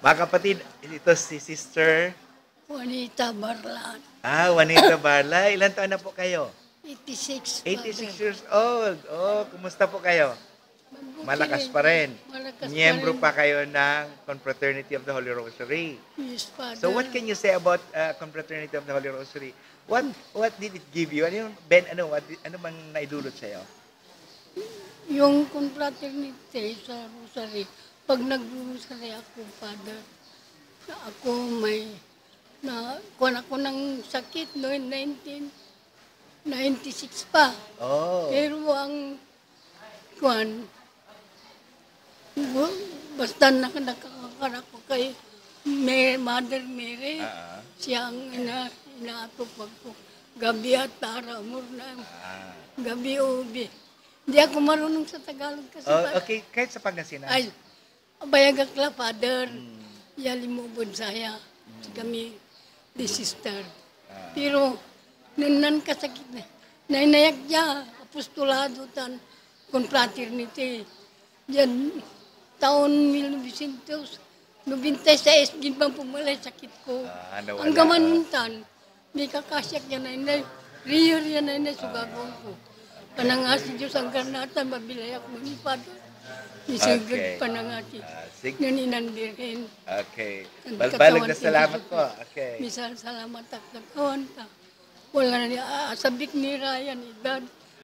Mga kapatid, ito si Sister Juanita Barlan, Juanita Barla. Ilan taon na po kayo? 86, 86 years old. Oh, kumusta po kayo? Malakas pa rin. Malakas Miyembro pa pa kayo ng Confraternity of the Holy Rosary. rin. Yes, Father. So what can you say about Confraternity of the Holy Rosary? What did it give you? Ano bang naidulot sa iyo? Yung confraternity sa Rosary, pag nag-rosary ako, Father, ako kuwan ako ng sakit noong 1996 pa. Oh. Pero ang kuwan, basta nakakakara ko kay Mother Mary, siya ang inaatupag ko. Gabi at taramor na, gabi ubi. Hindi ako marunong sa Tagalog kasi. Okay, kahit sa Pangasinan. Ay, bayagak la, Father. Yalimubod saya. Kami, the sister. Pero, nanan kasakit na. Nainayak niya, apostolado tan, confraternity. Yan, taon 1996, ginbang pumalay sakit ko. Ang gamanuntan, may kakasyak yan na Rio yan na sugagong ko. Panangasi Diyos ang karnatan, mabilay ako ni Father. Isagad panangasi. Naninandirin. Okay. Balbalag na salamat po. Okay. Misal salamat at nagkawan ta. Wala na sabik ni Ryan, edad.